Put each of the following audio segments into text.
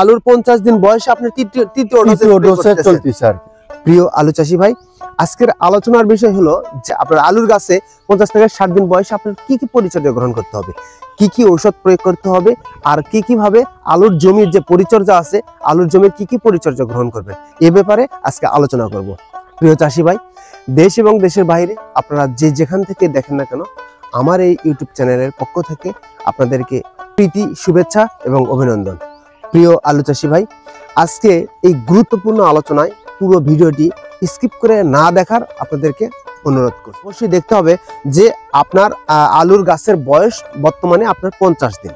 আলুর 50 দিন বয়সে আপনি তৃতীয় ডোজে চলতেছে। প্রিয় আলু চাষী ভাই, আজকের আলোচনার বিষয় হলো যে আপনার আলুর গাছে 50 থেকে 60 দিন বয়সে আপনার কি কি পরিচর্যা গ্রহণ করতে হবে, কি কি ঔষধ প্রয়োগ করতে হবে, আর কি কি ভাবে আলুর জমির যে পরিচর্যা আছে আলুর জমির কি কি পরিচর্যা গ্রহণ করবেন এ ব্যাপারে আজকে আলোচনা করব। প্রিয় চাষী ভাই, দেশ এবং দেশের বাইরে আপনারা যেখান থেকে দেখেন না কেন, আমার এই ইউটিউব চ্যানেলের পক্ষ থেকে আপনাদেরকে প্রীতি, শুভেচ্ছা এবং অভিনন্দন। প্রিয় আলু চাষী ভাই, আজকে এই গুরুত্বপূর্ণ আলোচনায় পুরো ভিডিওটি স্কিপ করে না দেখার আপনাদেরকে অনুরোধ করছি। অবশ্যই দেখতে হবে যে আপনার আলুর গাছের বয়স বর্তমানে আপনার 50 দিন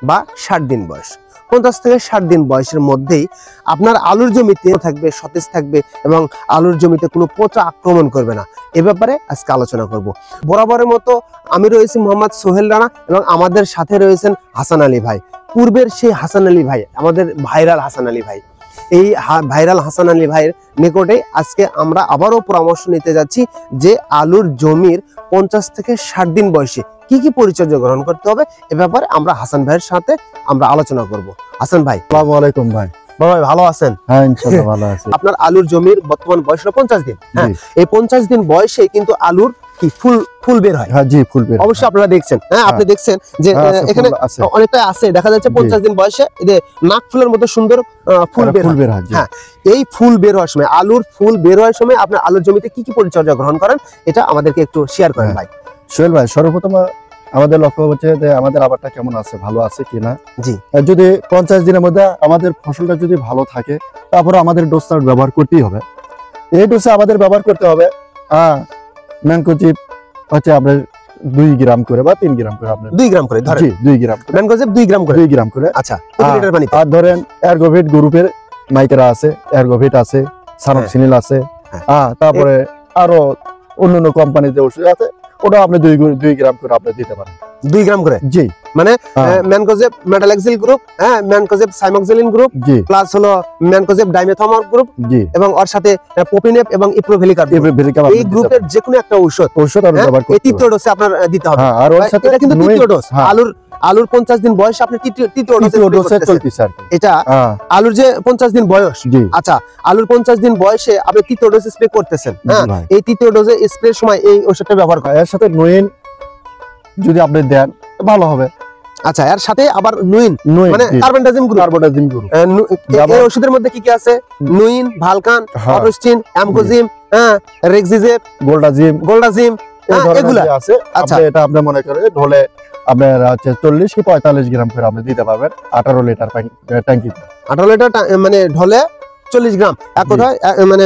বা 60 দিন বয়স। 50 থেকে 60 দিন বয়সের মধ্যেই আপনার আলুর জমিতে থাকবে, সতেজ থাকবে এবং আলুর জমিতে কোনো পচা আক্রমণ করবে না। এ ব্যাপারে আজকে আলোচনা করব। বরাবরের মতো আমি রয়েছি মোহাম্মদ সোহেল রানা এবং আমাদের সাথে রয়েছেন হাসান আলী ভাই। পূর্বের সেই হাসান আলী ভাই, আমাদের ভাইরাল হাসান আলী ভাই। এই ভাইরাল হাসান আলী ভাইয়ের নিকটে আজকে আমরা আবারও পরামর্শ নিতে যাচ্ছি যে আলুর জমির 50 থেকে 60 দিন বয়সে কি কি পরিচর্যা গ্রহণ করতে হবে এ ব্যাপারে আমরা হাসান ভাইয়ের সাথে আমরা আলোচনা করব। হাসান ভাই, আসসালামু আলাইকুম ভাই। ভাই ভালো আছেন? হ্যাঁ, ইনশাআল্লাহ ভালো আছি। আপনার আলুর জমির বর্তমান বয়স হলো 50 দিন। হ্যাঁ, এই 50 দিন বয়সে কিন্তু আলুর কি ফুল বের হয়? হ্যাঁ জি, ফুল বের। অবশ্যই আপনারা দেখছেন। হ্যাঁ, আপনি দেখছেন যে এখানে অনেকটা আছে, দেখা যাচ্ছে 50 দিন বয়সে নাক ফুলের মতো সুন্দর ফুল বের হয়। হ্যাঁ, এই ফুল বের হওয়ার সময়, আলুর ফুল বের হওয়ার সময় আপনার আলুর জমিতে কি কি পরিচর্যা গ্রহণ করেন এটা আমাদেরকে একটু শেয়ার করেন ভাই। সোহেল ভাই, সর্বপ্রথম আমাদের লক্ষ্য হচ্ছে যে আমাদের আবারটা কেমন আছে, ভালো আছে কিনা। জি, যদি 50 দিনের মধ্যে আমাদের ফসলটা যদি ভালো থাকে, তারপরে আমাদের ডোজটা ব্যবহার করতেই হবে। এই ডোজে আমাদের ব্যবহার করতে হবে ম্যানকোজিব হচ্ছে আপনার 2 গ্রাম করে বা 3 গ্রাম করে, আপনার 2 গ্রাম করে ধরেন। জি, 2 গ্রাম ম্যানকোজেব 2 গ্রাম করে। 2 গ্রাম করে। আচ্ছা, প্রতি লিটার পানিতে। আর ধরেন এরগোভিট গ্রুপের মাইক্রা আছে, এরগোভিট আছে, সানক্সিনিল আছে, তারপরে আরো অন্যান্য কোম্পানির যে ওষুধ আছে ওটা আপনি 2 গ্রাম করে আপনি দিতে পারেন। 2 গ্রাম করে? জি, মানে ম্যানকোজেব মেটালেক্সিল গ্রুপ, হ্যাঁ, ম্যানকোজেব সাইমক্সিলিন গ্রুপ, প্লাস হলো ম্যানকোজেব ডাইমেথমর গ্রুপ, জি, এবং ওর সাথে প্রোপিনেপ এবং ইপ্রোভেলিকার, এই গ্রুপের যে কোনো একটা ঔষধ আপনি ব্যবহার করতে হবে। এই তৃতীয় ডোজে আপনার দিতে হবে। আর ওর সাথে এটা কিন্তু তৃতীয় ডোজ। আলুর 50 দিন বয়সে আপনি তৃতীয় ডোজে চলতেছে আর কি। এটা আলুর যে 50 দিন বয়স, আচ্ছা, আলুর 50 দিন বয়সে আপনি তৃতীয় ডোজ স্প্রে করতেছেন। হ্যাঁ, এই তৃতীয় ডোজে স্প্রের সময় এই ওষুধটা ব্যবহার করেন। এর সাথে নুইন যদি আপনি দেন ভালো হবে। আচ্ছা, এর সাথে আবার নুইন মানে কার্বনডাজিম গ্রুপ। এই ওষুধের মধ্যে কি কি আছে? নুইন, ভালকান, অটোস্টিন, অ্যামকোজিম, হ্যাঁ, রেক্সিজেব, গোল্ডাজিম এগুলা আছে। আচ্ছা, এটা আপনি মনে করেন ঢোলে আপনার হচ্ছে 40 কি 45 গ্রাম করে আপনি দিতে পারবেন 18 লিটার ট্যাঙ্কিতে। 18 লিটার মানে ঢোলে 40 গ্রাম, এক কথায় মানে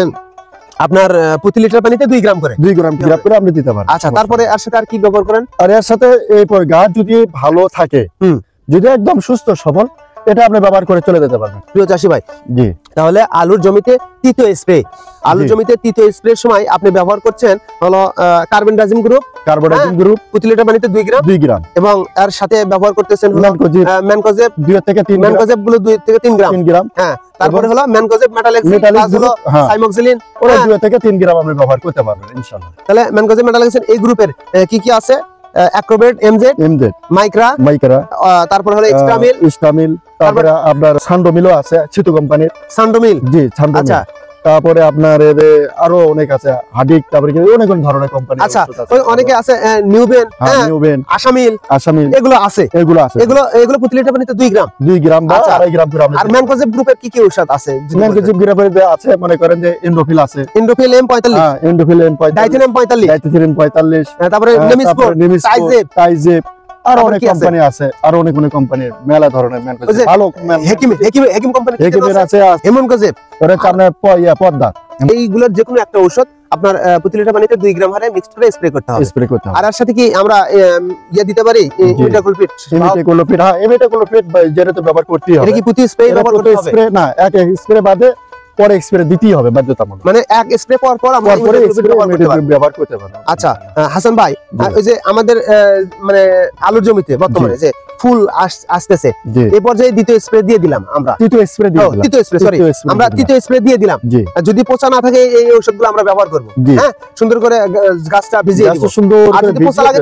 আপনার প্রতি লিটার পানিতে 2 গ্রাম করে করে আপনি দিতে পারেন। আচ্ছা, তারপরে এর সাথে আর কি ব্যবহার করেন? আর এর সাথে এই গাছ যদি ভালো থাকে, যদি একদম সুস্থ সবল, এটা আপনি ব্যবহার করে চলে যেতে পারবেন। প্রিয় চাষী ভাই, জি, তাহলে আলুর জমিতে তৃতীয় স্প্রে সময় আপনি ব্যবহার করছেন হলো কার্বনডাজিম গ্রুপ প্রতি লিটার পানিতে 2 গ্রাম, এবং এর সাথে ব্যবহার করতেছেন ম্যানকোজেব 2 থেকে 3 ম্যানকোজেব গুলো 2 থেকে 3 গ্রাম। হ্যাঁ, তারপরে হলো ম্যানকোজেব মেটালেক্সিল হলো সাইমক্সিলিন, ওরা 2 থেকে 3 গ্রাম আপনি ব্যবহার করতে পারবেন ইনশাআল্লাহ। তাহলে ম্যানকোজেব মেটালেক্সিল এই গ্রুপের কি কি আছে? অ্যাক্রোবেট, এমজেড, মাইক্রা, তারপর হলো এক্সট্রামিল, তারপরে আপনার সান্ডোমিলও আছে, সিতু কোম্পানির সান্ডোমিল। জি, সান্ডোমিল। আচ্ছা, তারপরে আপনার আরো অনেক আছে, হাডিক, তারপরে অনেক ধরনের কোম্পানি। আচ্ছা, অনেকে আছে নিউবেন, আসামিল এগুলো আছে। এগুলো প্রতি লিটার পানিতে 2 গ্রাম বা 2.5 গ্রাম করে। আর ম্যানকোজেব গ্রুপের কি কি ঔষধ আছে? ম্যানকোজেব গ্রুপের আছে মনে করেন যে এন্ডোফিল আছে, এন্ডোফিল M45, এন্ডোফিল M45, ডাইথেন M45, তারপরে নেমিস্পোর, টাইজেব, আর অনেক কোম্পানি আছে, আর অনেক কোম্পানির মেলা ধরনের ম্যানকোজেব ভালো। হেকিম কোম্পানি আছে, হেমনকোজেব, ওটা আপনার পদ্মা। এইগুলোর যে কোনো একটা ঔষধ আপনার প্রতি লিটার পানিতে 2 গ্রাম হারে মিক্সড করে স্প্রে করতে হবে। আর এর সাথে কি আমরা দিতে পারি ইমিডাক্লোপিড? হ্যাঁ, ইমিডাক্লোপিড যেটা তো ব্যবহার করতেই হবে। এটা কি প্রতি স্প্রে ব্যবহার করতে হবে? স্প্রে না, এক স্প্রে বাদে পরে স্প্রে দিতেই হবে বাধ্যতামূলক। মানে এক স্প্রে পর আমরা ব্যবহার করতে পারবো। আচ্ছা হাসান ভাই, ওই যে আমাদের মানে আলুর জমিতে বর্তমানে যে ফুল আসতেছে, এই পর্যায়ে দ্বিতীয় স্প্রে দিয়ে দিলাম আমরা, তৃতীয় স্প্রে দিয়ে দিলাম। যদি পচা না থাকে এই ঔষধগুলো আমরা ব্যবহার করব। হ্যাঁ, সুন্দর করে গাছটা ভিজিয়ে দিব। আর যদি পচা লাগে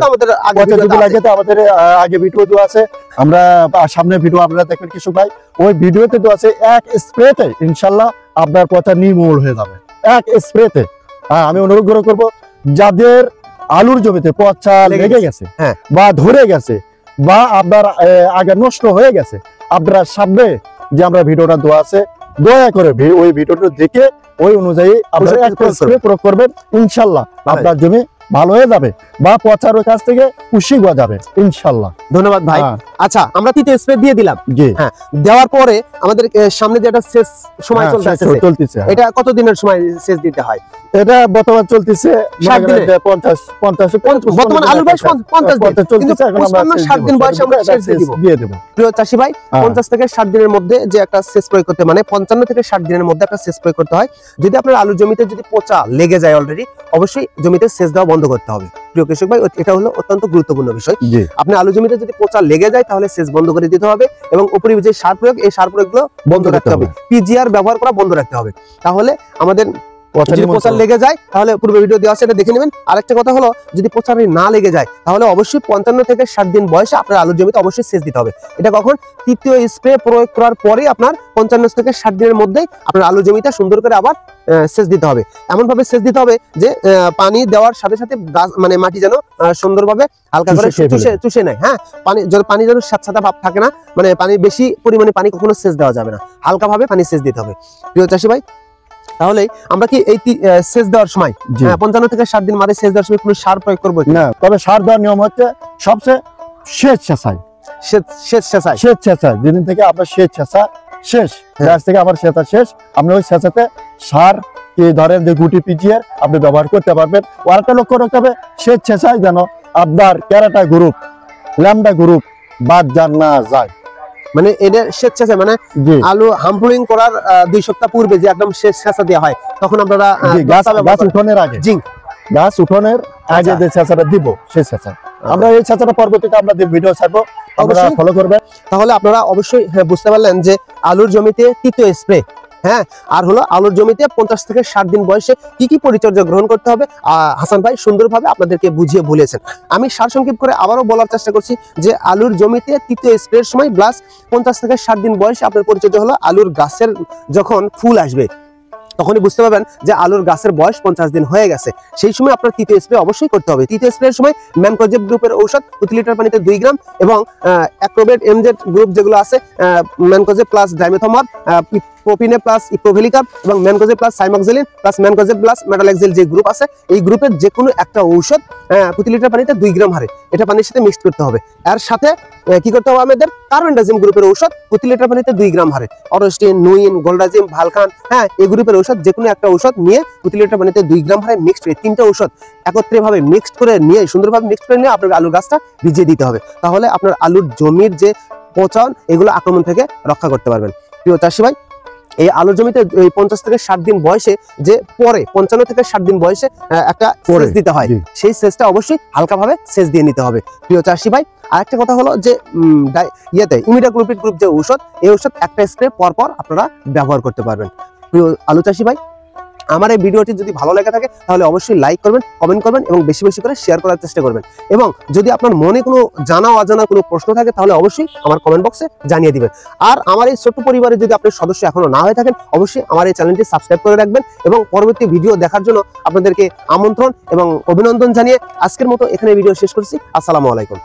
তো আমাদের আগে ভিডিও দেওয়া আছে, আমরা সামনে ভিডিও আপনারা দেখবেন কৃষক ভাই, ওই ভিডিওতে দেওয়া আছে এক স্প্রেতে ইনশাআল্লাহ আপনার পচা নির্মূল হয়ে যাবে এক স্প্রেতে। আমি অনুরোধ করব যাদের আলুর জমিতে পচা লেগে গেছে বা ধরে গেছে বা আপনার আগে নষ্ট হয়ে গেছে, আপনারা সামনে যে আমরা ভিডিওটা দেওয়া আছে দয়া করে ওই ভিডিওটা দেখে ওই অনুযায়ী আপনারা একটা স্প্রে প্রয়োগ করবেন, ইনশাআল্লাহ আপনার জমি ভালো হয়ে যাবে বা পচার কাছ থেকে খুশি হওয়া যাবে ইনশাআল্লাহ। ধন্যবাদ ভাই। আচ্ছা, আমরা তৃতীয় স্প্রে দিয়ে দিলাম। হ্যাঁ, দেওয়ার পরে আমাদের সামনে যেটা শেষ সময় চলতেছে, এটা কত দিনের সময় শেষ দিতে হয়? এটা বর্তমান চলতেছে 60 দিনে, 50 বর্তমান আলুর বয়স 50 দিন, কিন্তু 60 দিন বয়সে আমরা শেষ দিয়ে দেব। প্রিয় চাষী ভাই, 50 থেকে 60 দিনের মধ্যে যে একটা শেষ প্রয়োগ করতে, মানে 55 থেকে 60 দিনের মধ্যে একটা শেষ প্রয়োগ করতে হয়। যদি আপনার আলুর জমিতে যদি পচা লেগে যায় অলরেডি, অবশ্যই জমিতে সেচ দেওয়া বন্ধ করতে হবে। প্রিয় কৃষক ভাই, এটা হলো অত্যন্ত গুরুত্বপূর্ণ বিষয়। আপনি আলু জমিতে যদি পচা লেগে যায় তাহলে সেচ বন্ধ করে দিতে হবে এবং উপরি যে সার প্রয়োগ, এই সার প্রয়োগগুলো বন্ধ রাখতে হবে। পিজিআর ব্যবহার করা বন্ধ রাখতে হবে। তাহলে আমাদের যদি পচা লেগে যায় তাহলে পূর্বে ভিডিও দেওয়া আছে, এটা দেখে নেবেন। আরেকটা কথা হলো, যদি পচা না লেগে যায় তাহলে অবশ্যই 55 থেকে 60 দিন বয়সে আপনার আলুর জমিতে অবশ্যই সেচ দিতে হবে। এটা কখন? তৃতীয় স্প্রে প্রয়োগ করার পরে আপনার 55 থেকে 60 দিনের মধ্যেই আপনার আলু জমিটা সুন্দর করে আবার সেচ দিতে হবে। এমন ভাবে সেচ দিতে হবে যে পানি দেওয়ার সাথে সাথে গাছ মানে মাটি যেন সুন্দরভাবে হালকা করে চুষে নেয়। হ্যাঁ, পানি যেন স্যাঁতস্যাঁতে ভাব থাকে না, মানে পানি বেশি পরিমাণে পানি কখনো সেচ দেওয়া যাবে না, হালকা ভাবে পানি সেচ দিতে হবে। প্রিয় চাষী ভাই, তাহলে আমরা কি এই সেচ দেওয়ার সময় 55 থেকে 60 দিন মাঝে সেচ দেওয়ার সময় কোনো সার প্রয়োগ করবো না? তবে সার দেওয়ার নিয়ম হচ্ছে সবচেয়ে সেচ ছেঁচাই যেদিন থেকে আপনার সেচ ছেঁচা শেষ, গাছ থেকে আবার সেচা শেষ, আপনি ওই সেচাতে সার কি ধরেন যে গুটি পিজিআর আপনি ব্যবহার করতে পারবেন। আরেকটা লক্ষ্য রাখতে হবে, সেচ ছেঁচাই যেন আপনার ক্যারাটা গ্রুপ, ল্যামডা গ্রুপ বাদ যান না যায়। মানে এটা স্বেচ্ছাচার, মানে আলু হামপ্লুইং করার 2 সপ্তাহ পূর্বে যে একদম শেষ ছেঁচা দেওয়া হয়, তখন আপনারা গাছ উঠানোর আগে গাছ উঠানোর আগে যে ছেঁচাটা দিব সেই ছেঁচা, আমরা এই ছেঁচাটা পরবর্তীতে আপনাদের ভিডিও ছাড়বো, অবশ্যই ফলো করবেন। তাহলে আপনারা অবশ্যই বুঝতে পারলেন যে আলুর জমিতে তৃতীয় স্প্রে, হ্যাঁ, আর হলো আলুর জমিতে 50 থেকে 60 দিন বয়সে কি কি পরিচর্যা গ্রহণ করতে হবে হাসান ভাই সুন্দরভাবে আপনাদেরকে বুঝিয়ে বলেছেন। আমি সারসংক্ষেপ করে আবারও বলার চেষ্টা করছি যে আলুর জমিতে তৃতীয় স্প্রের সময় প্লাস 50 থেকে 60 দিন বয়সে আপনার পরিচর্যা হলো আলুর গাছের যখন ফুল আসবে তখনই বুঝতে পারবেন যে আলুর গাছের বয়স 50 দিন হয়ে গেছে, সেই সময় আপনার তৃতীয় স্প্রে অবশ্যই করতে হবে। তৃতীয় স্প্রের সময় ম্যানকোজেব গ্রুপের ঔষধ প্রতি লিটার পানিতে 2 গ্রাম এবং অ্যাক্রোবেট এমজেড গ্রুপ যেগুলো আছে, mancozeb plus dimethomorph, propineb plus iprovalicarb এবং mancozeb plus cymoxanil plus mancozeb plus metalaxyl যে গ্রুপ আছে, এই গ্রুপের যে কোনো একটা ঔষধ প্রতি লিটার পানিতে 2 গ্রাম হারে এটা পানির সাথে মিক্সড করতে হবে। এর সাথে কি করতে হবে আমাদের? কার্বেন্ডাজিম গ্রুপের ঔষধ প্রতি লিটার পানিতে 2 গ্রাম হারে, অরস্টিন, নুইন, গোল্ডাজিম, ভালকান, হ্যাঁ, এই গ্রুপের ঔষধ যে কোনো একটা ঔষধ নিয়ে প্রতি লিটার পানিতে 2 গ্রাম হারে মিক্সড করে 3টা ঔষধ একত্রে ভাবে মিক্সড করে নিয়ে সুন্দরভাবে মিক্সড করে নিয়ে আপনার আলুর গাছটা ভিজিয়ে দিতে হবে। তাহলে আপনার আলুর জমির যে পচন এগুলো আক্রমণ থেকে রক্ষা করতে পারবেন। প্রিয় চাষী ভাই, এই আলুর জমিতে 50 থেকে 60 দিন বয়সে যে পরে 55 থেকে 60 দিন বয়সে একটা সেচ দিতে হয়, সেই সেচটা অবশ্যই হালকাভাবে সেচ দিয়ে নিতে হবে। প্রিয় চাষী ভাই, আরেকটা কথা হলো যে ইমিডাক্লোপিড গ্রুপ যে ঔষধ, এই ঔষধ একটা স্প্রে পরপর আপনারা ব্যবহার করতে পারবেন। প্রিয় আলু চাষী ভাই, আমার এই ভিডিওটি যদি ভালো লেগে থাকে তাহলে অবশ্যই লাইক করবেন, কমেন্ট করবেন এবং বেশি বেশি করে শেয়ার করার চেষ্টা করবেন। এবং যদি আপনার মনে কোনো জানা অজানা কোনো প্রশ্ন থাকে তাহলে অবশ্যই আমার কমেন্ট বক্সে জানিয়ে দিবেন। আর আমার এই ছোট্ট পরিবারে যদি আপনার সদস্য এখনো না হয়ে থাকেন অবশ্যই আমার এই চ্যানেলটি সাবস্ক্রাইব করে রাখবেন এবং পরবর্তী ভিডিও দেখার জন্য আপনাদেরকে আমন্ত্রণ এবং অভিনন্দন জানিয়ে আজকের মতো এখানে ভিডিও শেষ করছি। আসসালামু আলাইকুম।